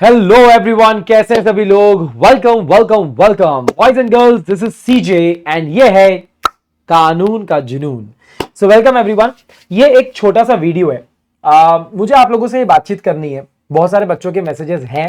Hello everyone, कैसे हैं सभी लोग। Welcome welcome welcome boys and girls, this is CJ and ये है कानून का जुनून। So welcome everyone. ये एक छोटा सा वीडियो है। मुझे आप लोगों से बातचीत करनी है। बहुत सारे बच्चों के मैसेजेस हैं,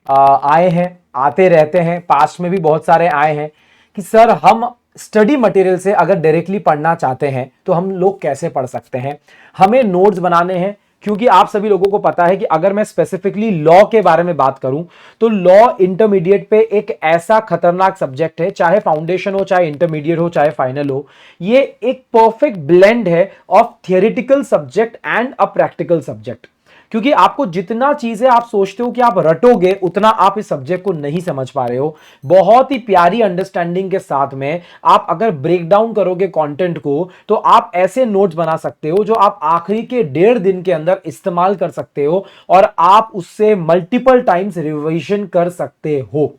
आए हैं, आते रहते हैं, पास्ट में भी बहुत सारे आए हैं कि सर हम स्टडी मटेरियल से अगर डायरेक्टली पढ़ना चाहते हैं तो हम लोग कैसे पढ़ सकते हैं, हमें नोट्स बनाने हैं। क्योंकि आप सभी लोगों को पता है कि अगर मैं स्पेसिफिकली लॉ के बारे में बात करूं तो लॉ इंटरमीडिएट पे एक ऐसा खतरनाक सब्जेक्ट है, चाहे फाउंडेशन हो, चाहे इंटरमीडिएट हो, चाहे फाइनल हो। ये एक परफेक्ट ब्लेंड है of theoretical subject and a practical subject. क्योंकि आपको जितना चीजें आप सोचते हो कि आप रटोगे उतना आप इस सब्जेक्ट को नहीं समझ पा रहे हो। बहुत ही प्यारी अंडरस्टैंडिंग के साथ में आप अगर ब्रेक डाउन करोगे कंटेंट को तो आप ऐसे नोट्स बना सकते हो जो आप आखिरी के 1.5 दिन के अंदर इस्तेमाल कर सकते हो और आप उससे मल्टीपल टाइम्स रिवीजन कर सकते हो।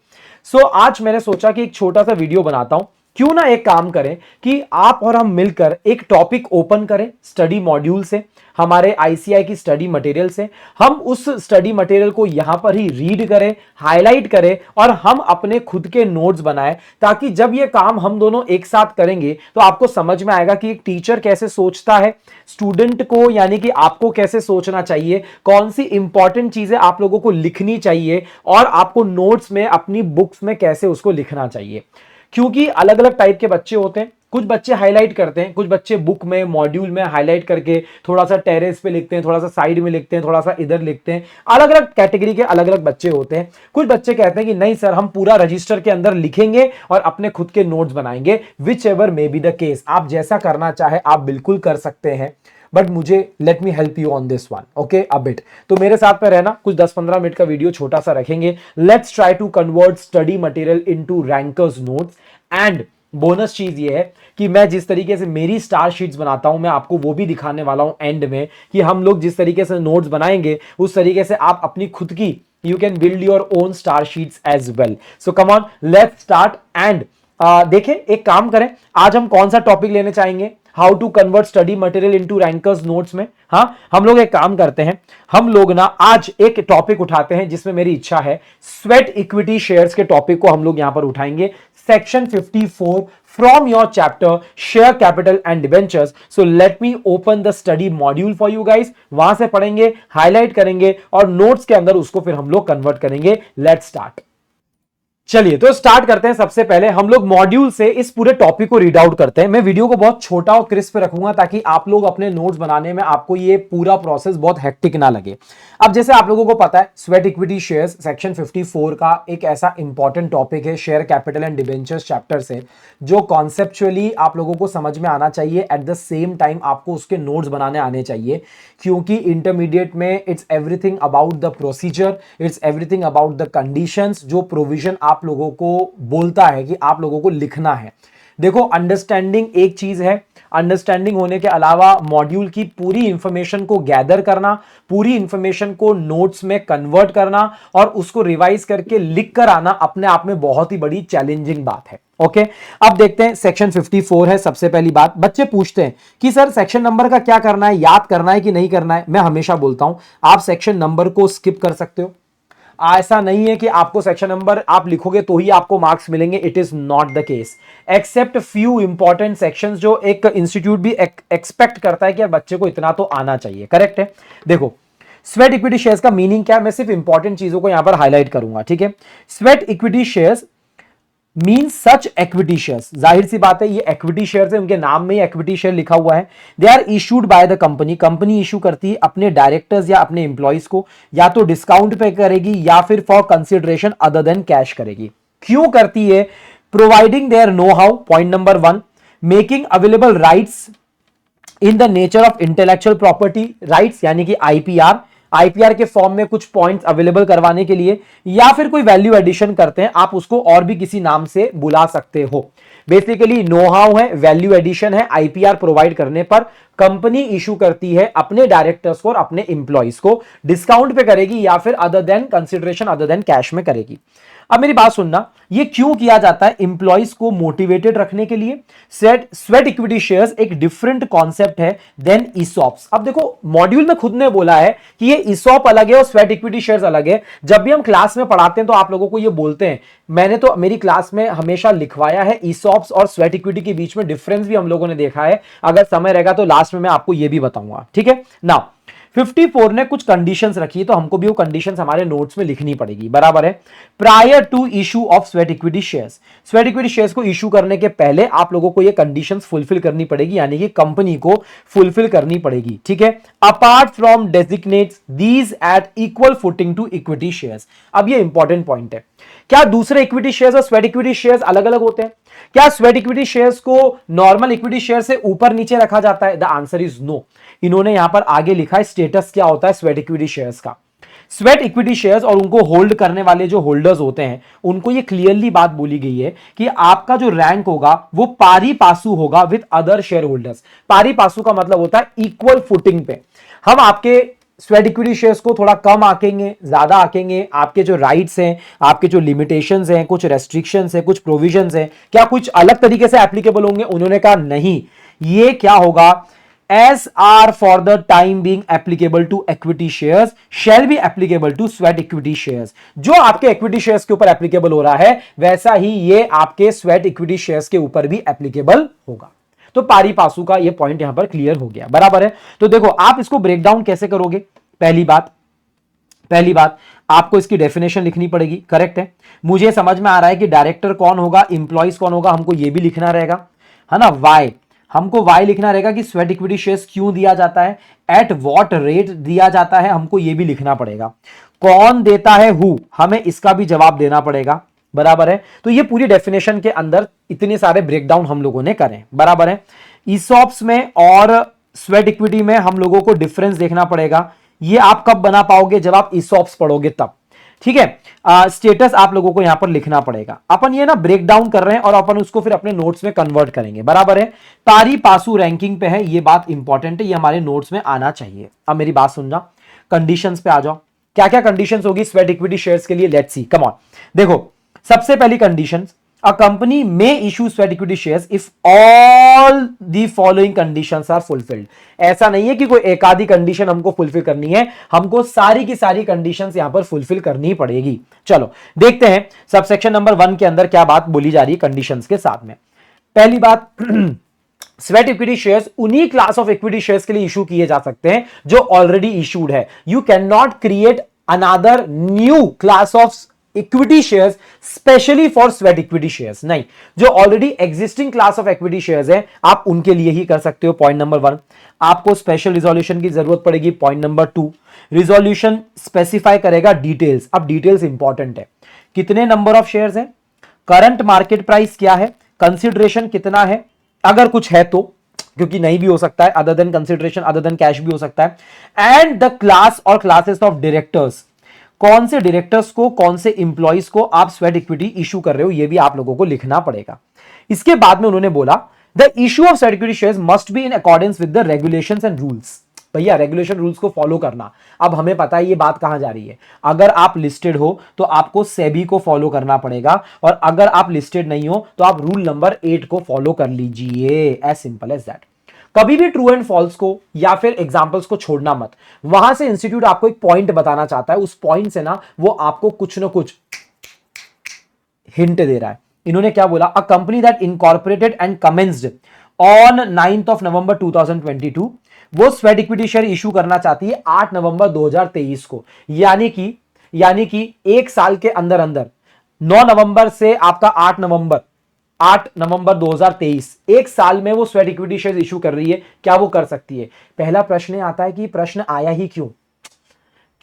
आज मैंने सोचा कि एक छोटा सा वीडियो बनाता हूं। क्यों ना एक काम करें कि आप और हम मिलकर एक टॉपिक ओपन करें स्टडी मॉड्यूल से, हमारे आईसीआई की स्टडी मटेरियल से। हम उस स्टडी मटेरियल को यहां पर ही रीड करें, हाईलाइट करें और हम अपने खुद के नोट्स बनाएं, ताकि जब ये काम हम दोनों एक साथ करेंगे तो आपको समझ में आएगा कि एक टीचर कैसे सोचता है, स्टूडेंट को यानी कि आपको कैसे सोचना चाहिए, कौन सी इंपॉर्टेंट चीजें आप लोगों को लिखनी चाहिए और आपको नोट्स में अपनी बुक्स में कैसे उसको लिखना चाहिए। क्योंकि अलग अलग टाइप के बच्चे होते हैं। कुछ बच्चे हाईलाइट करते हैं, कुछ बच्चे बुक में मॉड्यूल में हाईलाइट करके थोड़ा सा टेरेस पे लिखते हैं, थोड़ा सा साइड में लिखते हैं, थोड़ा सा इधर लिखते हैं। अलग अलग कैटेगरी के अलग अलग बच्चे होते हैं। कुछ बच्चे कहते हैं कि नहीं सर, हम पूरा रजिस्टर के अंदर लिखेंगे और अपने खुद के नोट्स बनाएंगे। Which ever may be the case, आप जैसा करना चाहे आप बिल्कुल कर सकते हैं, बट मुझे let me help you on this one, okay a bit. तो मेरे साथ में रहना, कुछ 10-15 मिनट का वीडियो छोटा सा रखेंगे। Let's try to convert study material into rankers notes. And bonus चीज ये है कि मैं जिस तरीके से मेरी स्टार शीट्स बनाता हूं, मैं आपको वो भी दिखाने वाला हूं एंड में, कि हम लोग जिस तरीके से नोट्स बनाएंगे उस तरीके से आप अपनी खुद की you can build your own star sheets as well. So come on, let's start. And देखें, एक काम करें, आज हम कौन सा टॉपिक लेने चाहेंगे, how to convert study material into rankers notes में। हाँ, हम लोग एक काम करते हैं, हम लोग ना आज एक टॉपिक उठाते हैं जिसमें मेरी इच्छा है स्वेट इक्विटी शेयर्स के टॉपिक को हम लोग यहां पर उठाएंगे। Section 54 from your chapter share capital and debentures. So let me open the study module for you guys. वहां से पढ़ेंगे, हाईलाइट करेंगे और नोट्स के अंदर उसको फिर हम लोग कन्वर्ट करेंगे। Let's start. चलिए तो स्टार्ट करते हैं। सबसे पहले हम लोग मॉड्यूल से इस पूरे टॉपिक को रीड आउट करते हैं। मैं वीडियो को बहुत छोटा और क्रिस्प रखूंगा ताकि आप लोग अपने नोट्स बनाने में आपको ये पूरा प्रोसेस बहुत हेक्टिक ना लगे। अब जैसे आप लोगों को पता है, स्वेट इक्विटी शेयर्स सेक्शन 54 का एक ऐसा इंपॉर्टेंट टॉपिक है share capital and debentures chapter से, जो कॉन्सेप्चुअली आप लोगों को समझ में आना चाहिए। एट द सेम टाइम आपको उसके नोट्स बनाने आने चाहिए, क्योंकि इंटरमीडिएट में it's everything about the procedure, it's everything about the conditions, जो प्रोविजन आप लोगों को बोलता है कि आप लोगों को लिखना है। देखो, अंडरस्टैंडिंग एक चीज है, अंडरस्टैंडिंग होने के अलावा मॉड्यूल की पूरी इंफॉर्मेशन को गैदर करना, पूरी इंफॉर्मेशन को नोट्स में कन्वर्ट करना और उसको रिवाइज करके लिख कर आना अपने आप में बहुत ही बड़ी चैलेंजिंग बात है। ओके, अब देखते हैं सेक्शन 54 है। सबसे पहली बात, बच्चे पूछते हैं कि सर सेक्शन नंबर का क्या करना है, याद करना है कि नहीं करना है। मैं हमेशा बोलता हूं आप सेक्शन नंबर को स्किप कर सकते हो। ऐसा नहीं है कि आपको सेक्शन नंबर आप लिखोगे तो ही आपको मार्क्स मिलेंगे, it is not the case. Except few important sections जो एक इंस्टीट्यूट भी एक्सपेक्ट करता है कि यार बच्चे को इतना तो आना चाहिए। करेक्ट है। देखो, स्वेट इक्विटी शेयर्स का मीनिंग क्या है, मैं सिर्फ इंपॉर्टेंट चीजों को यहां पर हाईलाइट करूंगा। ठीक है, स्वेट इक्विटी शेयर्स मीन्स सच इक्विटी शेयर्स। जाहिर सी बात है, ये इक्विटी शेयर्स है, उनके नाम में ही इक्विटी शेयर लिखा हुआ है। They are issued by the company, company issue करती है अपने डायरेक्टर्स या अपने एम्प्लॉइज को, या तो डिस्काउंट पे करेगी या फिर for consideration other than cash करेगी। क्यों करती है? Providing their know how, point number 1। Making available rights in the nature of intellectual property rights, यानी कि आईपीआर, आईपीआर के फॉर्म में कुछ पॉइंट्स अवेलेबल करवाने के लिए, या फिर कोई वैल्यू एडिशन करते हैं, आप उसको और भी किसी नाम से बुला सकते हो। बेसिकली नो हाउ है, वैल्यू एडिशन है, आईपीआर प्रोवाइड करने पर कंपनी इशू करती है अपने डायरेक्टर्स को और अपने इंप्लॉइज को, डिस्काउंट पे करेगी या फिर other than consideration other than cash में करेगी। अब मेरी बात सुनना, ये क्यों किया जाता है? इंप्लॉइज को मोटिवेटेड रखने के लिए। स्वेट इक्विटी शेयर्स एक डिफरेंट कॉन्सेप्ट है देन ईसॉप्स। अब देखो मॉड्यूल में खुद ने बोला है कि ये ईसॉप अलग है और स्वेट इक्विटी शेयर्स अलग है। जब भी हम क्लास में पढ़ाते हैं तो आप लोगों को ये बोलते हैं, मैंने तो मेरी क्लास में हमेशा लिखवाया है ईसॉप्स और स्वेट इक्विटी के बीच में डिफरेंस भी हम लोगों ने देखा है। अगर समय रहेगा तो लास्ट में मैं आपको ये भी बताऊंगा, ठीक है ना। 54 ने कुछ कंडीशंस रखी, तो हमको भी वो कंडीशंस हमारे नोट्स में लिखनी पड़ेगी, बराबर है। Prior to issue of sweat equity shares, sweat equity shares को इशू करने के पहले आप लोगों को ये कंडीशंस फुलफिल करनी पड़ेगी, यानी कि कंपनी को फुलफिल करनी पड़ेगी, ठीक है। Apart from designates these at equal footing to equity shares. अब ये इंपॉर्टेंट पॉइंट है, क्या दूसरे इक्विटी शेयर्स और स्वेट इक्विटी शेयर्स अलग अलग होते हैं? क्या स्वेट इक्विटी शेयर्स को नॉर्मल इक्विटी शेयर से ऊपर नीचे रखा जाता है? The answer is no. इन्होंने यहां पर आगे लिखा है स्टेटस क्या होता है स्वेट इक्विटी शेयर्स का। स्वेट इक्विटी शेयर्स और उनको होल्ड करने वाले जो होल्डर्स होते हैं उनको ये क्लियरली बात बोली गई है कि आपका जो रैंक होगा वो पारी पासू होगा विद अदर शेयर होल्डर्स। पारी पासू का मतलब होता है इक्वल फुटिंग पे। हम आपके स्वेट इक्विटी शेयर्स को थोड़ा कम आंकेंगे, ज्यादा आंकेंगे, आपके जो राइट्स हैं, आपके जो लिमिटेशंस हैं, कुछ रेस्ट्रिक्शंस हैं, कुछ प्रोविजंस हैं, क्या कुछ अलग तरीके से एप्लीकेबल होंगे? उन्होंने कहा नहीं, ये क्या होगा, as are for the time being applicable to equity shares shall be applicable to sweat equity shares। जो आपके equity shares के ऊपर applicable हो रहा है वैसा ही ये आपके sweat equity shares के ऊपर भी applicable होगा। तो पारी पासू का ये पॉइंट यहां पर क्लियर हो गया, बराबर है। तो देखो आप इसको ब्रेक डाउन कैसे करोगे? पहली बात आपको इसकी डेफिनेशन लिखनी पड़ेगी, करेक्ट है। मुझे समझ में आ रहा है कि डायरेक्टर कौन होगा, इंप्लॉइज कौन होगा, हमको ये भी लिखना रहेगा, है ना। वाई, हमको वाई लिखना रहेगा कि स्वेट इक्विटी शेयर्स क्यों दिया जाता है, एट व्हाट रेट दिया जाता है, हमको ये भी लिखना पड़ेगा। कौन देता है, हु, हमें इसका भी जवाब देना पड़ेगा, बराबर है। तो ये पूरी डेफिनेशन के अंदर इतने सारे ब्रेकडाउन हम लोगों ने करें, बराबर है। ईसॉप्स में और स्वेट इक्विटी में हम लोगों को डिफरेंस देखना पड़ेगा। ये आप कब बना पाओगे? जब आप ईसॉप्स पढ़ोगे तब, ठीक है। स्टेटस आप लोगों को यहां पर लिखना पड़ेगा। अपन ये ना ब्रेक डाउन कर रहे हैं और अपन उसको फिर अपने नोट्स में कन्वर्ट करेंगे, बराबर है। पारी पासू रैंकिंग पे है, ये बात इंपॉर्टेंट है, ये हमारे नोट्स में आना चाहिए। अब मेरी बात सुनना, कंडीशंस पे आ जाओ। क्या क्या कंडीशंस होगी स्वेट इक्विटी शेयर्स के लिए? Let's see, come on. देखो सबसे पहली condition, a company may issue sweat equity shares if all the following conditions are fulfilled। ऐसा नहीं है कि कोई एक आधी कंडीशन हमको फुलफिल करनी है, हमको सारी की सारी कंडीशंस यहां पर फुलफिल करनी पड़ेगी। चलो देखते हैं सबसेक्शन नंबर 1 के अंदर क्या बात बोली जा रही है कंडीशंस के साथ में। पहली बात, स्वेट इक्विटी शेयर्स उन्हीं क्लास ऑफ इक्विटी शेयर्स के लिए इशू किए जा सकते हैं जो ऑलरेडी इशूड है। You can not create another new class of equity shares specially for sweat equity shares, नहीं, जो already existing class of equity shares है आप उनके लिए ही कर सकते हो। पॉइंट नंबर 1, आपको स्पेशल रिजोल्यूशन की जरूरत पड़ेगी। पॉइंट नंबर 2, रिजोल्यूशन स्पेसिफाई करेगा डिटेल्स। अब डिटेल्स इंपॉर्टेंट है, कितने नंबर ऑफ शेयर्स हैं, करंट मार्केट प्राइस क्या है, कंसिडरेशन कितना है, अगर कुछ है तो, क्योंकि नहीं भी हो सकता है, other than consideration, other than cash भी हो सकता है, एंड द क्लास और क्लासेस ऑफ डायरेक्टर्स, कौन से डायरेक्टर्स को, कौन से इंप्लॉइज को आप स्वेट इक्विटी इशू कर रहे हो, ये भी आप लोगों को लिखना पड़ेगा। इसके बाद में उन्होंने बोला the issue of sweat equity shares must be in accordance with the regulations and rules. भैया रेगुलेशन रूल्स को फॉलो करना। अब हमें पता है ये बात कहां जा रही है, अगर आप लिस्टेड हो तो आपको सेबी को फॉलो करना पड़ेगा, और अगर आप लिस्टेड नहीं हो तो आप रूल नंबर 8 को फॉलो कर लीजिए, एज सिंपल एज दैट। कभी भी ट्रू एंड फॉल्स को या फिर एग्जांपल्स को छोड़ना मत। वहां से इंस्टीट्यूट आपको एक पॉइंट बताना चाहता है, उस पॉइंट से ना वो आपको कुछ ना कुछ हिंट दे रहा है। इन्होंने क्या बोला, a company that incorporated and commenced on 9th of November 2022, वो स्वेट इक्विटी शेयर इशू करना चाहती है 8 नवंबर 2023 को, यानी कि एक साल के अंदर अंदर 9 नवंबर से आपका 8 नवंबर 2023, एक साल में वो स्वेट इक्विटी शेयर इशू कर रही है। क्या वो कर सकती है? पहला प्रश्न आता है कि प्रश्न आया ही क्यों?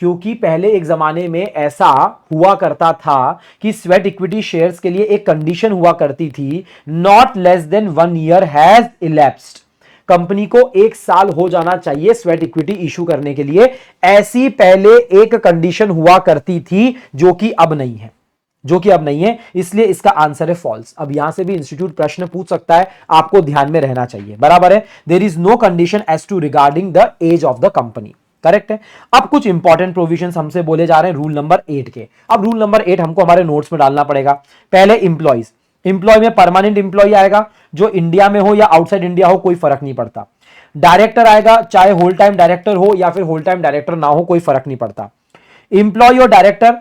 क्योंकि पहले एक जमाने में ऐसा हुआ करता था कि स्वेट इक्विटी शेयर्स के लिए एक कंडीशन हुआ करती थी, not less than 1 year has elapsed. Company को 1 साल हो जाना चाहिए स्वेट इक्विटी इशू करने के लिए। ऐसी पहले एक कंडीशन हुआ करती थी जो कि अब नहीं है, इसलिए इसका आंसर है फॉल्स। अब यहां से भी इंस्टीट्यूट प्रश्न पूछ सकता है, आपको ध्यान में रहना चाहिए, बराबर है। There is no condition as to regarding the age of the company. Correct है। अब कुछ इंपॉर्टेंट प्रोविजंस हमसे बोले जा रहे हैं रूल नंबर 8 के। अब रूल नंबर 8 हमको हमारे नोट्स में डालना पड़ेगा। पहले इंप्लॉइज, इंप्लॉय में परमानेंट इंप्लॉय आएगा, जो इंडिया में हो या आउटसाइड इंडिया हो कोई फर्क नहीं पड़ता। डायरेक्टर आएगा, चाहे होल टाइम डायरेक्टर हो या फिर होल टाइम डायरेक्टर ना हो, कोई फर्क नहीं पड़ता। इंप्लॉय और डायरेक्टर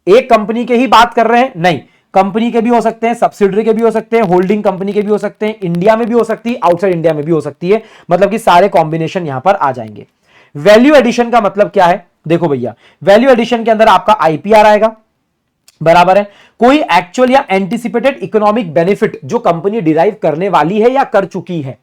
एक कंपनी के ही बात कर रहे हैं? नहीं, कंपनी के भी हो सकते हैं, सब्सिडरी के भी हो सकते हैं, होल्डिंग कंपनी के भी हो सकते हैं, इंडिया में भी हो सकती है, आउटसाइड इंडिया में भी हो सकती है, मतलब कि सारे कॉम्बिनेशन यहां पर आ जाएंगे। वैल्यू एडिशन का मतलब क्या है? देखो भैया, वैल्यू एडिशन के अंदर आपका आईपीआर आएगा, बराबर है। कोई एक्चुअल या एंटिसिपेटेड इकोनॉमिक बेनिफिट जो कंपनी डिराइव करने वाली है या कर चुकी है,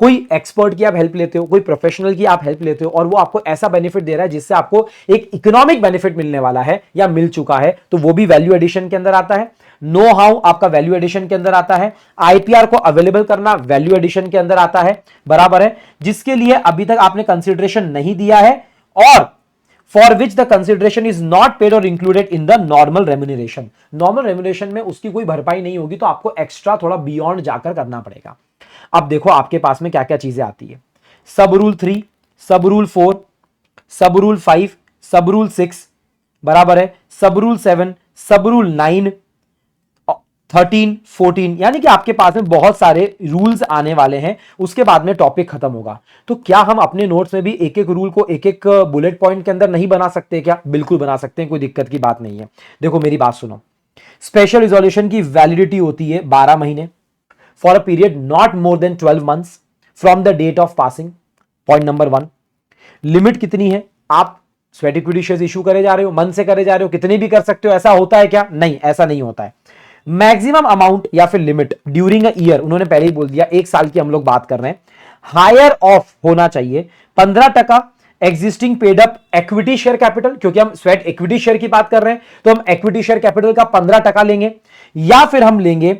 कोई एक्सपर्ट की आप हेल्प लेते हो, कोई प्रोफेशनल की आप हेल्प लेते हो और वो आपको ऐसा बेनिफिट दे रहा है जिससे आपको एक इकोनॉमिक बेनिफिट मिलने वाला है या मिल चुका है, तो वो भी वैल्यू एडिशन के अंदर आता है। नो हाउ आपका वैल्यू एडिशन के अंदर आता है। आईपीआर को अवेलेबल करना वैल्यू एडिशन के अंदर आता है, बराबर है। जिसके लिए अभी तक आपने कंसिडरेशन नहीं दिया है और for which the consideration is not paid or included in the normal remuneration, normal remuneration में उसकी कोई भरपाई नहीं होगी, तो आपको एक्स्ट्रा थोड़ा बियॉन्ड जाकर करना पड़ेगा। अब देखो आपके पास में क्या क्या चीजें आती है। सब रूल 3, सब रूल 4, सब रूल 5, सब रूल 6, बराबर है, सब रूल 7, सब रूल 9, 13, 14, यानी कि आपके पास में बहुत सारे रूल्स आने वाले हैं। उसके बाद में टॉपिक खत्म होगा। तो क्या हम अपने नोट्स में भी एक एक रूल को एक एक बुलेट पॉइंट के अंदर नहीं बना सकते क्या? बिल्कुल बना सकते हैं, कोई दिक्कत की बात नहीं है। देखो मेरी बात सुनो, स्पेशल रिजोल्यूशन की वैलिडिटी होती है 12 महीने for a period not more than 12 months from the date of passing. Point number 1, limit कितनी है? आप स्वेट इक्विटी शेयर्स इशू करे जा रहे हो, मन से करे जा रहे हो, कितनी भी कर सकते हो, ऐसा होता है क्या? नहीं, ऐसा नहीं होता है। मैक्सिमम अमाउंट या फिर लिमिट ड्यूरिंग अ ईयर, उन्होंने पहले ही बोल दिया, एक साल की हम लोग बात कर रहे हैं। हायर ऑफ होना चाहिए 15% existing paid up equity share capital, क्योंकि हम स्वेट इक्विटी शेयर की बात कर रहे हैं तो हम इक्विटी शेयर कैपिटल का 15% लेंगे, या फिर हम लेंगे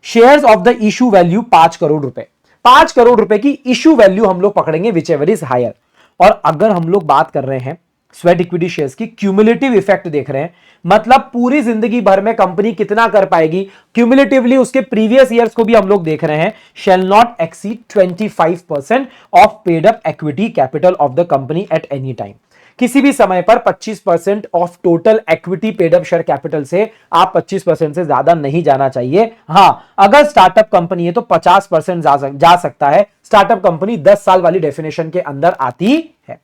shares of the issue value 5 crore रुपए। 5 करोड़ रुपए की इशू वैल्यू हम लोग पकड़ेंगे, विच एवर इज हायर। और अगर हम लोग बात कर रहे हैं स्वेट इक्विटी शेयर्स की क्यूमुलेटिव इफेक्ट देख रहे हैं, मतलब पूरी जिंदगी भर में कंपनी कितना कर पाएगी, क्यूमुलेटिवली उसके प्रीवियस ईयर्स को भी हम लोग देख रहे हैं, shall not exceed 25% of paid up equity capital of the company at any time. किसी भी समय पर 25% of total equity paid up share capital से आप 25% से ज्यादा नहीं जाना चाहिए। हां, अगर स्टार्टअप कंपनी है तो 50% जा सकता है। स्टार्टअप कंपनी 10 साल वाली डेफिनेशन के अंदर आती है।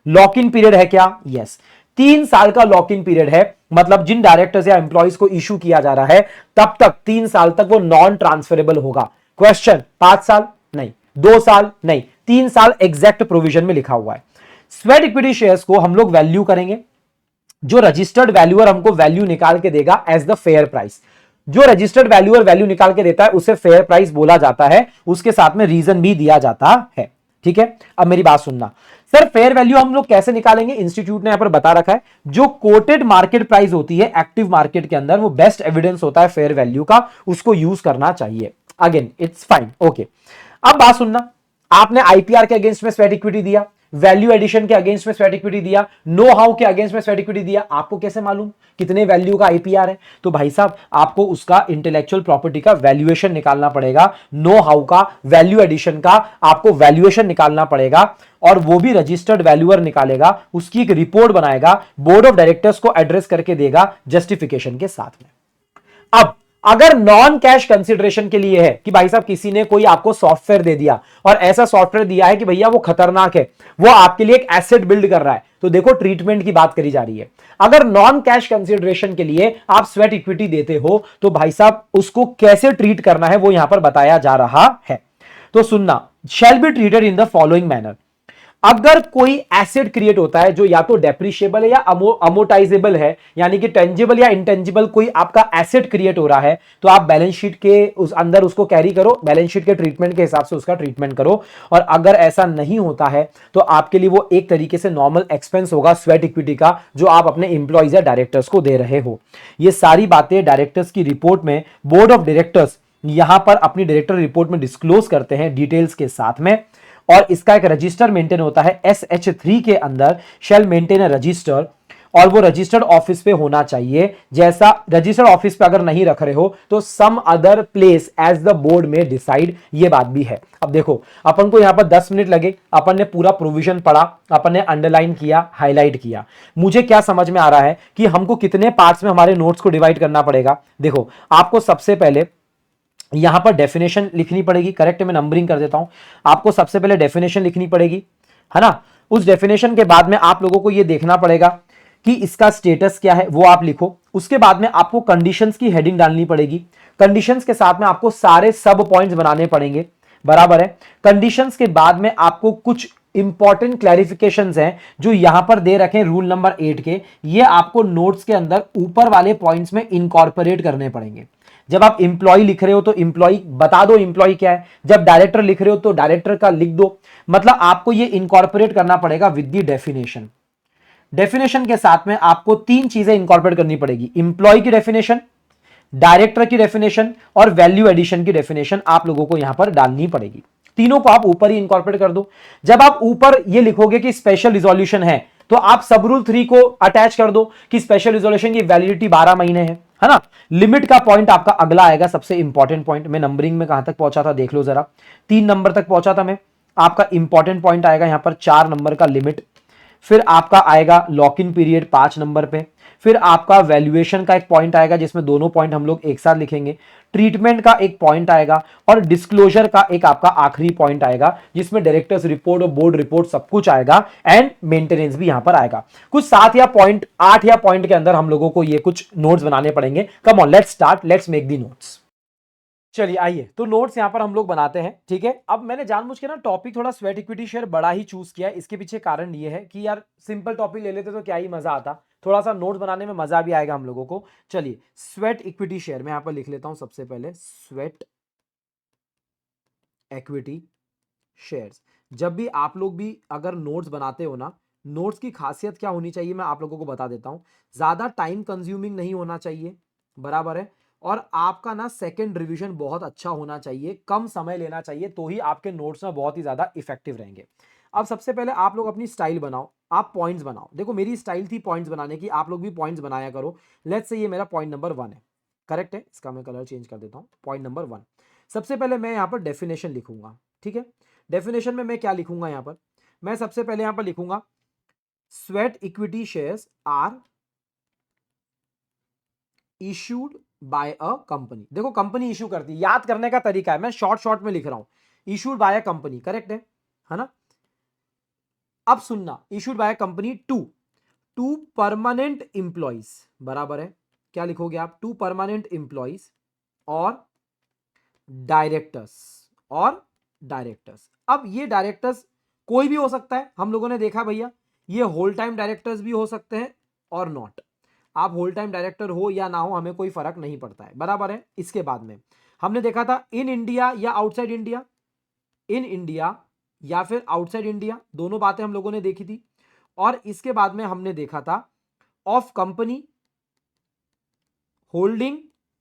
लॉक इन पीरियड है क्या? यस, 3 साल का लॉक इन पीरियड है, मतलब जिन डायरेक्टर्स या एम्प्लॉइज को इशू किया जा रहा है तब तक 3 साल तक वो नॉन ट्रांसफरेबल होगा। क्वेश्चन, 5 साल नहीं, 2 साल नहीं, 3 साल एग्जैक्ट प्रोविजन में लिखा हुआ है। स्वेट इक्विटी शेयर्स को हम लोग वैल्यू करेंगे, जो रजिस्टर्ड वैल्यूअर हमको वैल्यू निकाल के देगा एज द फेयर प्राइस। जो रजिस्टर्ड वैल्यूअर वैल्यू निकाल के देता है उसे फेयर प्राइस बोला जाता है, उसके साथ में रीजन भी दिया जाता है। ठीक है, अब मेरी बात सुनना। सर फेयर वैल्यू हम लोग कैसे निकालेंगे? इंस्टीट्यूट ने यहां पर बता रखा है, जो कोटेड मार्केट प्राइस होती है एक्टिव मार्केट के अंदर, वो बेस्ट एविडेंस होता है फेयर वैल्यू का, उसको यूज करना चाहिए। Again it's fine, okay. अब बात सुनना, आपने आईपीआर के अगेंस्ट में स्वेट इक्विटी दिया, वैल्यू एडिशन के अगेंस्ट में स्वेट इक्विटी दिया, नो हाउ के अगेंस्ट में स्वेट इक्विटी दिया, आपको कैसे मालूम कितने वैल्यू का आईपीआर है? तो भाई साहब आपको उसका इंटेलेक्चुअल प्रॉपर्टी का वैल्यूएशन निकालना पड़ेगा, नो हाउ का, वैल्यू एडिशन का आपको वैल्यूएशन निकालना पड़ेगा, और वो भी रजिस्टर्ड वैल्यूअर निकालेगा, उसकी एक रिपोर्ट बनाएगा, बोर्ड ऑफ डायरेक्टर्स को एड्रेस करके देगा जस्टिफिकेशन के साथ में। अब अगर नॉन कैश कंसिडरेशन के लिए है कि भाई साहब किसी ने कोई आपको सॉफ्टवेयर दे दिया और ऐसा सॉफ्टवेयर दिया है कि भैया वो खतरनाक है, वो आपके लिए एक एसेट बिल्ड कर रहा है, तो देखो ट्रीटमेंट की बात करी जा रही है। अगर नॉन कैश कंसिडरेशन के लिए आप स्वेट इक्विटी देते हो तो भाई साहब उसको कैसे ट्रीट करना है वो यहां पर बताया जा रहा है। तो सुनना, shall be treated in the following manner. अगर कोई एसेट क्रिएट होता है जो या तो डेप्रिशिएबल है या अमोटाइजेबल है, यानी कि टेंजिबल या इंटेंजिबल कोई आपका एसेट क्रिएट हो रहा है, तो आप बैलेंस शीट के उस अंदर उसको कैरी करो, बैलेंस शीट के ट्रीटमेंट के हिसाब से उसका ट्रीटमेंट करो। और अगर ऐसा नहीं होता है तो आपके लिए वो एक तरीके से नॉर्मल एक्सपेंस होगा स्वेट इक्विटी का, जो आप अपने इंप्लॉइज या डायरेक्टर्स को दे रहे हो। ये सारी बातें डायरेक्टर्स की रिपोर्ट में बोर्ड ऑफ डायरेक्टर्स यहां पर अपनी डायरेक्टर रिपोर्ट में डिस्क्लोज करते हैं डिटेल्स के साथ में। और इसका एक रजिस्टर मेंटेन होता है SH3 के अंदर, शेल मेंटेन अ रजिस्टर और वो रजिस्टर्ड ऑफिस पे होना चाहिए। जैसा रजिस्टर्ड ऑफिस पे अगर नहीं रख रहे हो तो some other place as the board में डिसाइड, ये बात भी है। अब देखो अपन को यहां पर 10 मिनट लगे, अपन ने पूरा प्रोविजन पढ़ा, अपन ने अंडरलाइन किया, हाईलाइट किया। मुझे क्या समझ में आ रहा है कि हमको कितने पार्ट्स में हमारे नोट्स को डिवाइड करना पड़ेगा। देखो आपको सबसे पहले यहां पर डेफिनेशन लिखनी पड़ेगी, करेक्ट, मैं नंबरिंग कर देता हूं। आपको सबसे पहले डेफिनेशन लिखनी पड़ेगी, है ना। उस डेफिनेशन के बाद में आप लोगों को यह देखना पड़ेगा कि इसका स्टेटस क्या है, वो आप लिखो। उसके बाद में आपको कंडीशंस की हेडिंग डालनी पड़ेगी। कंडीशंस के साथ में आपको सारे सब पॉइंट्स बनाने पड़ेंगे, बराबर है। कंडीशंस के बाद में आपको कुछ इंपॉर्टेंट क्लैरिफिकेशंस हैं जो यहां पर दे रखे हैं रूल नंबर 8 के, ये आपको नोट्स के अंदर ऊपर वाले पॉइंट्स में इनकॉर्पोरेट करने पड़ेंगे। जब आप इंप्लॉय लिख रहे हो तो इंप्लॉय बता दो इंप्लॉय क्या है, जब डायरेक्टर लिख रहे हो तो डायरेक्टर का लिख दो। मतलब आपको ये इनकॉर्पोरेट करना पड़ेगा विद द डेफिनेशन। डेफिनेशन के साथ में आपको 3 चीजें इंकॉर्पोरेट करनी पड़ेगी, इंप्लॉय की डेफिनेशन, डायरेक्टर की डेफिनेशन और वैल्यू एडिशन की डेफिनेशन आप लोगों को यहां पर डालनी पड़ेगी। तीनों को आप ऊपर ही इंकॉर्पोरेट कर दो। जब आप ऊपर ये लिखोगे कि स्पेशल रिजोल्यूशन है तो आप सब रूल 3 को अटैच कर दो कि स्पेशल रिजोल्यूशन की वैलिडिटी 12 महीने है ना। लिमिट का पॉइंट आपका अगला आएगा, सबसे इंपॉर्टेंट पॉइंट। मैं नंबरिंग में कहां तक पहुंचा था देख लो जरा, 3 नंबर तक पहुंचा था मैं। आपका इंपॉर्टेंट पॉइंट आएगा यहां पर 4 नंबर का लिमिट। फिर आपका आएगा लॉक इन पीरियड 5 नंबर पे। फिर आपका वैल्यूएशन का एक पॉइंट आएगा जिसमें दोनों पॉइंट हम लोग एक साथ लिखेंगे। ट्रीटमेंट का एक पॉइंट आएगा और डिस्क्लोजर का एक आपका आखिरी पॉइंट आएगा जिसमें डायरेक्टर्स रिपोर्ट और बोर्ड रिपोर्ट सब कुछ आएगा एंड मेंटेनेंस भी यहां पर आएगा। कुछ 7 या पॉइंट 8 या पॉइंट के अंदर हम लोगों को ये कुछ नोट्स बनाने पड़ेंगे। कम on let's start, let's make the notes. चलिए आइए तो नोट्स यहां पर हम लोग बनाते हैं, ठीक है। अब मैंने जानबूझ के ना टॉपिक थोड़ा स्वेट इक्विटी शेयर बड़ा ही चूज किया है। इसके पीछे कारण ये है कि यार सिंपल टॉपिक ले लेते तो क्या ही मजा आता, थोड़ा सा नोट्स बनाने में मजा भी आएगा हम लोगों को। चलिए स्वेट इक्विटी शेयर मैं यहां पर लिख लेता हूं सबसे पहले, स्वेट इक्विटी शेयर्स। जब भी आप लोग भी अगर नोट्स बनाते हो ना, नोट्स की खासियत क्या होनी चाहिए मैं आप लोगों को बता देता हूं। ज्यादा टाइम कंज्यूमिंग नहीं होना चाहिए, बराबर है। और आपका ना सेकंड रिवीजन बहुत अच्छा होना चाहिए, कम समय लेना चाहिए, तो ही आपके नोट्स ना बहुत ही ज्यादा इफेक्टिव रहेंगे। अब सबसे पहले आप लोग अपनी स्टाइल बनाओ, आप पॉइंट्स बनाओ। देखो मेरी स्टाइल थी पॉइंट्स बनाने की, आप लोग भी पॉइंट्स बनाया करो। लेट्स से ये मेरा पॉइंट नंबर 1 है, करेक्ट है। इसका मैं कलर चेंज कर देता हूं, पॉइंट नंबर 1। सबसे पहले मैं यहां पर डेफिनेशन लिखूंगा, ठीक है। डेफिनेशन में मैं क्या लिखूंगा यहां पर, मैं सबसे पहले यहां पर लिखूंगा sweat equity shares are issued by a company. देखो कंपनी इशू करती है, याद करने का तरीका है, मैं शॉर्ट शॉर्ट में लिख रहा हूं। Issued by a company, correct है ना। अब सुनना, issued by a company to permanent employees, बराबर है। क्या लिखोगे आप, टू परमानेंट इंप्लॉइज और डायरेक्टर्स, और डायरेक्टर्स। अब ये डायरेक्टर्स कोई भी हो सकता है, हम लोगों ने देखा भैया ये होल टाइम डायरेक्टर्स भी हो सकते हैं और नॉट। आप होल टाइम डायरेक्टर हो या ना हो हमें कोई फर्क नहीं पड़ता है, बराबर है। इसके बाद में हमने देखा था इन इंडिया या आउटसाइड इंडिया, इन इंडिया या फिर आउटसाइड इंडिया, दोनों बातें हम लोगों ने देखी थी। और इसके बाद में हमने देखा था ऑफ कंपनी, होल्डिंग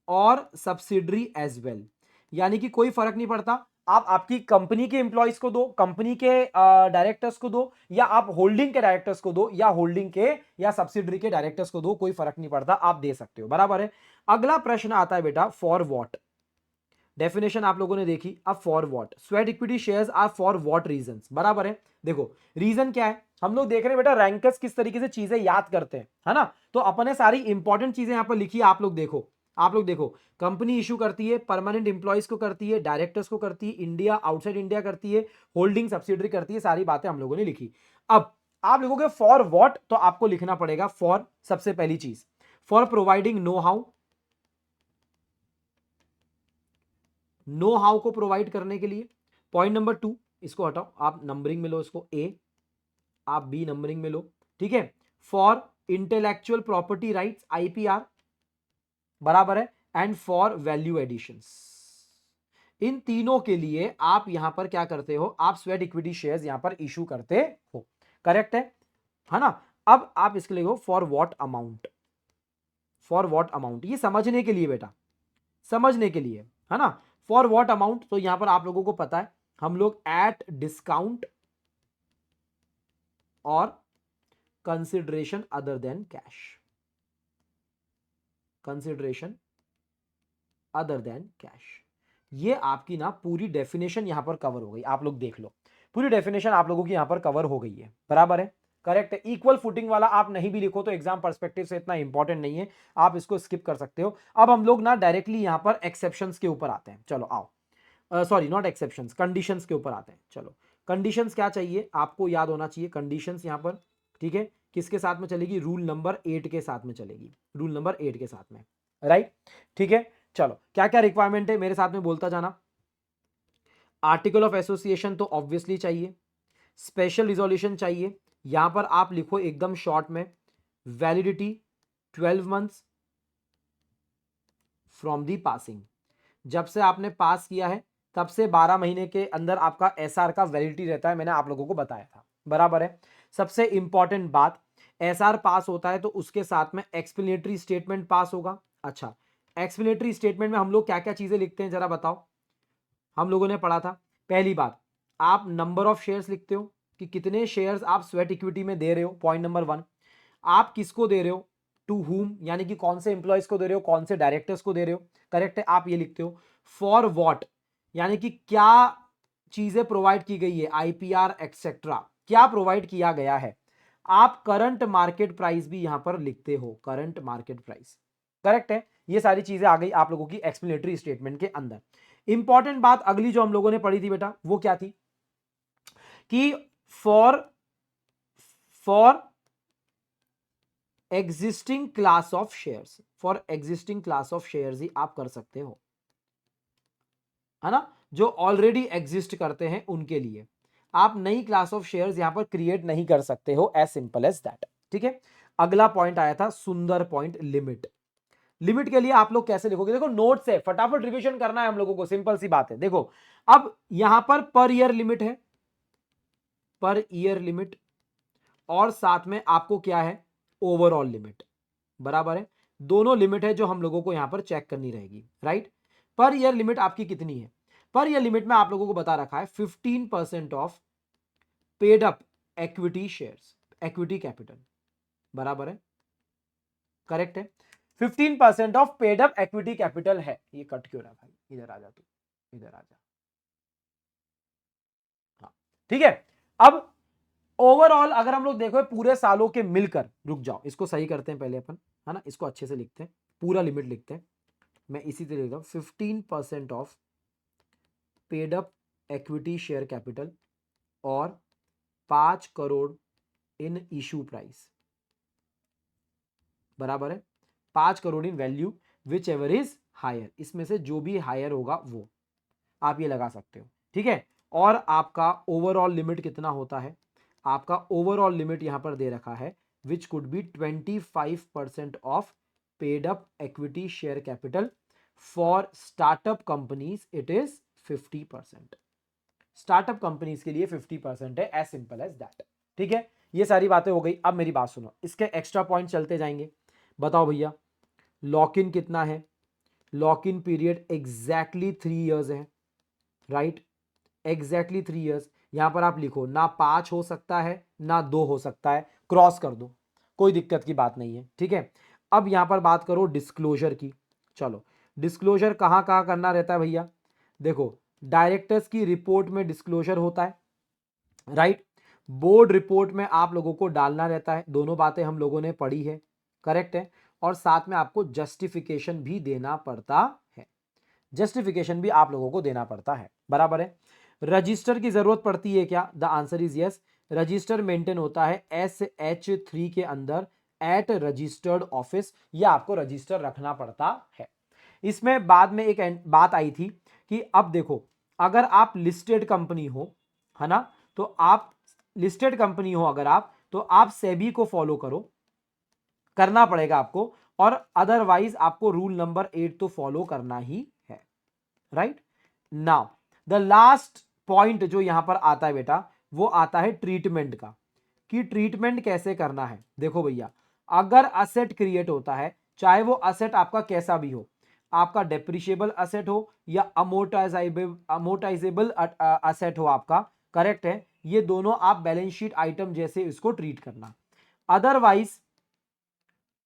और सब्सिडरी एज वेल। यानी कि कोई फर्क नहीं पड़ता, आप आपकी कंपनी के एम्प्लॉयज को दो, कंपनी के डायरेक्टर्स को दो, या आप होल्डिंग के डायरेक्टर्स को दो, या होल्डिंग के या सब्सिडरी के डायरेक्टर्स को दो, कोई फर्क नहीं पड़ता, आप दे सकते हो, बराबर है। अगला प्रश्न आता है बेटा फॉर व्हाट। डेफिनेशन आप लोगों ने देखी, अब for what, sweat equity shares are for what reasons, बराबर है। देखो रीजन क्या है, हम लोग देख रहे हैं बेटा रैंकर्स किस तरीके से चीजें याद करते हैं, है ना। तो अपने सारी इंपॉर्टेंट चीजें यहां पर लिखी, आप लोग देखो, आप लोग देखो। कंपनी इशू करती है, परमानेंट इंप्लॉइज को करती है, डायरेक्टर्स को करती है, इंडिया आउटसाइड इंडिया करती है, होल्डिंग सब्सिडरी करती है, सारी बातें हम लोगों ने लिखी। अब आप लिखोगे फॉर व्हाट, तो आपको लिखना पड़ेगा फॉर, सबसे पहली चीज for providing know how, know how को प्रोवाइड करने के लिए। पॉइंट नंबर 2, इसको हटाओ, आप नंबरिंग में लो, इसको ए, आप बी नंबरिंग में लो, ठीक है। For intellectual property rights IPR, बराबर है। एंड फॉर वैल्यू एडिशंस, इन तीनों के लिए आप यहां पर क्या करते हो, आप स्वेट इक्विटी शेयर्स यहां पर इशू करते हो, करेक्ट है ना। अब आप इसके लिए हो for what amount, for what amount, ये समझने के लिए बेटा, समझने के लिए, है ना। फॉर व्हाट अमाउंट, तो यहां पर आप लोगों को पता है हम लोग एट डिस्काउंट और consideration other than cash, consideration other than cash. ये आपकी ना पूरी डेफिनेशन यहां पर कवर हो गई, आप लोग देख लो, पूरी डेफिनेशन आप लोगों की यहां पर कवर हो गई है, बराबर है, करेक्ट है। इक्वल फुटिंग वाला आप नहीं भी लिखो तो एग्जाम पर्सपेक्टिव से इतना इंपॉर्टेंट नहीं है, आप इसको स्किप कर सकते हो। अब हम लोग ना डायरेक्टली यहां पर एक्सेप्शंस के ऊपर आते हैं, चलो आओ, सॉरी नॉट एक्सेप्शंस, कंडीशंस के ऊपर आते हैं। चलो कंडीशंस क्या चाहिए, आपको याद होना चाहिए कंडीशंस यहां पर, ठीक है, किसके साथ में चलेगी, रूल नंबर 8 के साथ में चलेगी, रूल नंबर 8 के साथ में, राइट, ठीक है। चलो क्या क्या रिक्वायरमेंट है मेरे साथ में बोलता जाना। आर्टिकल ऑफ एसोसिएशन तो ऑब्वियसली चाहिए, स्पेशल रिजोल्यूशन चाहिए, यहां पर आप लिखो एकदम शॉर्ट में, validity 12 months from the passing, जब से आपने पास किया है तब से 12 महीने के अंदर आपका एसआर का वैलिडिटी रहता है, मैंने आप लोगों को बताया था, बराबर है। सबसे इंपॉर्टेंट बात, एसआर पास होता है तो उसके साथ में एक्सप्लेनेटरी स्टेटमेंट पास होगा। अच्छा, एक्सप्लेनेटरी स्टेटमेंट में हम लोग क्या क्या चीजें लिखते हैं जरा बताओ, हम लोगों ने पढ़ा था। पहली बात, आप नंबर ऑफ शेयर्स लिखते हो कि कितने शेयर्स आप स्वेट इक्विटी में दे रहे हो, पॉइंट नंबर 1। आप किसको दे रहे हो, टू हुम, यानी कि कौन से एम्प्लॉयज को दे रहे हो, कौन से डायरेक्टर्स को दे रहे हो, करेक्ट है, आप ये लिखते हो। फॉर व्हाट, यानी कि क्या चीजें प्रोवाइड की गई है, आईपीआर एक्सेट्रा, क्या प्रोवाइड किया गया है। आप करंट मार्केट प्राइस भी यहां पर लिखते हो, करंट मार्केट प्राइस, करेक्ट है। ये सारी चीजें आ गई आप लोगों की एक्सप्लेनेटरी स्टेटमेंट के अंदर। इंपॉर्टेंट बात अगली जो हम लोगों ने पढ़ी थी बेटा, वो क्या थी कि for existing class of shares, for existing class of shares ही आप कर सकते हो, है ना, जो ऑलरेडी एग्जिस्ट करते हैं उनके लिए। आप नई क्लास ऑफ शेयर्स यहां पर क्रिएट नहीं कर सकते हो, एज सिंपल एज दैट, ठीक है। अगला पॉइंट आया था सुंदर पॉइंट, लिमिट। लिमिट के लिए आप लोग कैसे लिखोगे, देखो नोट से फटाफट रिवीजन करना है हम लोगों को, सिंपल सी बात है। देखो अब यहां पर ईयर लिमिट है, पर ईयर लिमिट, और साथ में आपको क्या है, ओवरऑल लिमिट, बराबर है। दोनों लिमिट है जो हम लोगों को यहां पर चेक करनी रहेगी, राइट। पर ईयर लिमिट आपकी कितनी है, पर ईयर लिमिट में आप लोगों को बता रखा है 15% of paid up equity shares, equity capital, बराबर है, करेक्ट है। 15% of paid up equity capital है। ये कट क्यों रहा भाई, इधर आ जा तू, इधर आ जा, हाँ ठीक है। अब ओवरऑल अगर हम लोग देखो पूरे सालों के मिलकर, रुक जाओ इसको सही करते हैं पहले अपन, है ना, इसको अच्छे से लिखते हैं, पूरा लिमिट लिखते हैं। मैं इसी तरह लिखता हूं 15% of paid up equity share capital और 5 करोड़ इन इशू प्राइस, बराबर है, 5 crore in value whichever is higher, इसमें से जो भी हायर होगा वो आप ये लगा सकते हो, ठीक है। और आपका ओवरऑल लिमिट कितना होता है, आपका ओवरऑल लिमिट यहां पर दे रखा है which could be 25% of paid up equity share capital, for startup companies it is 50%, startup companies के लिए 50% है, एज सिंपल एज दैट, ठीक है। ये सारी बातें हो गई। अब मेरी बात सुनो, इसके एक्स्ट्रा पॉइंट चलते जाएंगे। बताओ भैया, लॉक इन कितना है, lock in period exactly 3 years है, राइट, एग्जैक्टली 3 इयर्स। यहां पर आप लिखो ना 5 हो सकता है ना 2 हो सकता है, क्रॉस कर दो, कोई दिक्कत की बात नहीं है, ठीक है। अब यहां पर बात करो डिस्क्लोजर की। चलो डिस्क्लोजर कहां कहां करना रहता है भैया, देखो डायरेक्टर्स की रिपोर्ट में डिस्क्लोजर होता है, राइट, बोर्ड रिपोर्ट में आप लोगों को डालना रहता है, दोनों बातें हम लोगों ने पढ़ी है, करेक्ट है। और साथ में आपको जस्टिफिकेशन भी देना पड़ता है, जस्टिफिकेशन भी आप लोगों को देना पड़ता है, बराबर है। रजिस्टर की जरूरत पड़ती है क्या, the answer is yes. Register maintain होता है SH3 के अंदर एट रजिस्टर्ड ऑफिस, या आपको रजिस्टर रखना पड़ता है। इसमें बाद में एक बात आई थी कि अब देखो अगर आप लिस्टेड कंपनी हो, है ना, तो आप लिस्टेड कंपनी हो अगर आप, तो आप सेबी को फॉलो करो, करना पड़ेगा आपको, और अदरवाइज आपको रूल नंबर 8 तो फॉलो करना ही है, right. Now the last point जो यहां पर आता है बेटा, वो आता है ट्रीटमेंट का, कि ट्रीटमेंट कैसे करना है। देखो भैया, अगर असेट क्रिएट होता है, चाहे वो असेट आपका कैसा भी हो, आपका डेप्रिशिएबल असेट हो या अमोर्टाइजेबल असेट हो आपका, करेक्ट है, ये दोनों आप बैलेंस शीट आइटम जैसे इसको ट्रीट करना। अदरवाइज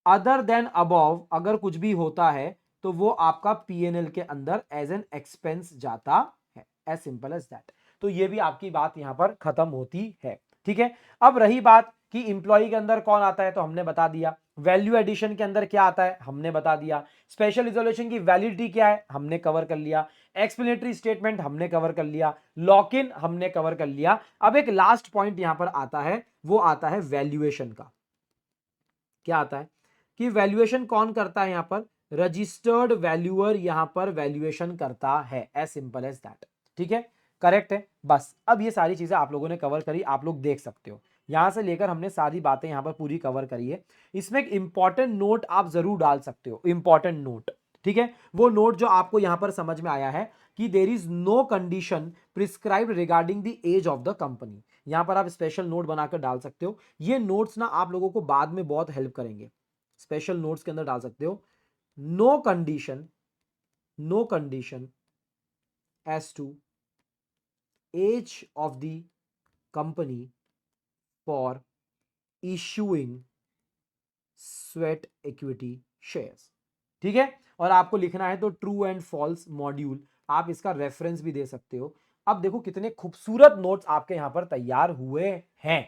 अदर देन अबव अगर कुछ भी होता है तो वो आपका पीएनएल के अंदर एज एन एक्सपेंस जाता है, एज सिंपल एज दैट। तो ये भी आपकी बात यहां पर खत्म होती है। ठीक है, अब रही बात कि इंप्लॉय के अंदर कौन आता है, तो हमने बता दिया। वैल्यू एडिशन के अंदर क्या आता है, हमने बता दिया। स्पेशल रिजोल्यूशन की वैलिडिटी क्या है, हमने कवर कर लिया। एक्सप्लेनेटरी स्टेटमेंट हमने कवर कर लिया। लॉक इन हमने कवर कर लिया। अब एक लास्ट पॉइंट यहां पर आता है, वो आता है वैल्यूएशन का। क्या आता है कि वैल्यूएशन कौन करता है, यहां पर रजिस्टर्ड वैल्यूअर यहां पर वैल्यूएशन करता है, एज सिंपल एज दैट। ठीक है, करेक्ट है। बस अब ये सारी चीजें आप लोगों ने कवर करी, आप लोग देख सकते हो यहां से लेकर हमने सारी बातें यहां पर पूरी कवर करी है। इसमें एक इंपॉर्टेंट नोट आप जरूर डाल सकते हो, इंपॉर्टेंट नोट। ठीक है, वो नोट जो आपको यहां पर समझ में आया है कि there is no condition prescribed regarding the age of the company, यहां पर आप स्पेशल नोट बनाकर डाल सकते हो। ये नोट्स ना आप लोगों को बाद में बहुत हेल्प करेंगे। स्पेशल नोट्स के अंदर डाल सकते हो, no condition, no condition as to age of the company for issuing sweat equity shares. ठीक है, और आपको लिखना है तो ट्रू एंड फॉल्स मॉड्यूल, आप इसका रेफरेंस भी दे सकते हो। अब देखो कितने खूबसूरत नोट्स आपके यहां पर तैयार हुए हैं।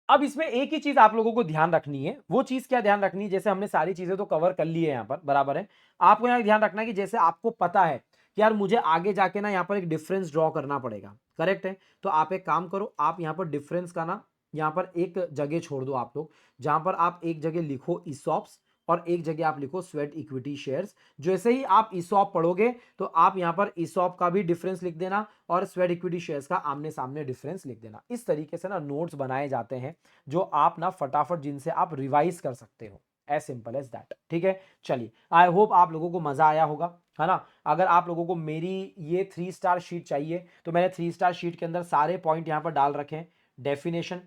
अब इसमें एक ही चीज आप लोगों को ध्यान रखनी है, वो चीज क्या ध्यान रखनी है, जैसे हमने सारी चीजें तो कवर कर ली है यहां पर, बराबर है। आपको यहां ध्यान रखना है कि जैसे आपको पता है कि यार मुझे आगे जाके ना यहां पर एक डिफरेंस ड्रॉ करना पड़ेगा, करेक्ट है। तो आप एक काम करो, आप यहां पर डिफरेंस का ना यहां पर एक जगह छोड़ दो आप लोग, जहां पर आप एक जगह लिखो ईसॉप्स और एक जगह आप लिखो स्वेट इक्विटी शेयर्स। जैसे ही आप ईसॉप पढ़ोगे तो आप यहां पर ईसॉप का भी डिफरेंस लिख देना और स्वेट इक्विटी शेयर्स का आमने सामने डिफरेंस लिख देना। इस तरीके से ना नोट्स बनाए जाते हैं जो आप ना फटाफट जिनसे आप रिवाइज कर सकते हो, एज सिंपल एज दैट। ठीक है, चलिए आई होप आप लोगों को मजा आया होगा, है ना। अगर आप लोगों को मेरी ये 3 स्टार शीट चाहिए तो मैंने 3 स्टार शीट के अंदर सारे पॉइंट यहां पर डाल रखे हैं। डेफिनेशन,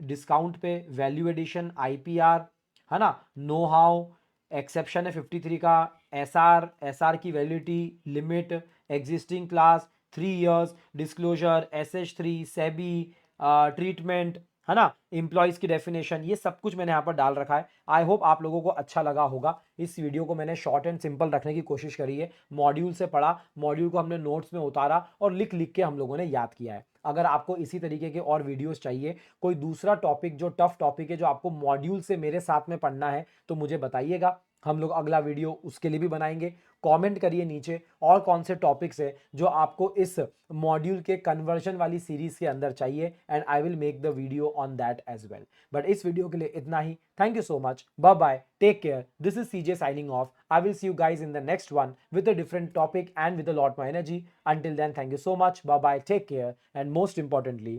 डिस्काउंट पे, वैल्यू एडिशन, आईपीआर, है ना, नो हाउ, एक्सेप्शन है 53 का, एसआर, एसआर की validity, limit, existing class, 3 years, disclosure, एसएच3, सेबी, ट्रीटमेंट, है ना, इंप्लॉइज की डेफिनेशन, ये सब कुछ मैंने यहाँ पर डाल रखा है। आई होप आप लोगों को अच्छा लगा होगा। इस वीडियो को मैंने शॉर्ट एंड सिंपल रखने की कोशिश करी है। मॉड्यूल से पढ़ा, मॉड्यूल को हमने नोट्स में उतारा और लिख लिख के हम लोगों ने याद किया है। अगर आपको इसी तरीके के और वीडियोस चाहिए, कोई दूसरा टॉपिक जो टफ टॉपिक है जो आपको मॉड्यूल से मेरे साथ में पढ़ना है, तो मुझे बताइएगा, हम लोग अगला वीडियो उसके लिए भी बनाएंगे। कमेंट करिए नीचे और कौन से टॉपिक्स है जो आपको इस मॉड्यूल के कन्वर्जन वाली सीरीज के अंदर चाहिए, and I will make the video on that as well. But इस वीडियो के लिए इतना ही। Thank you so much, bye bye, take care, this is CJ signing off. I will see you guys in the next one with a different topic and with a lot more energy. Until then, thank you so much. Bye bye. Take care. And most importantly,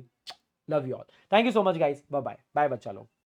love you all. Thank you so much, guys. Bye bye. Bye, बच्चा लोग।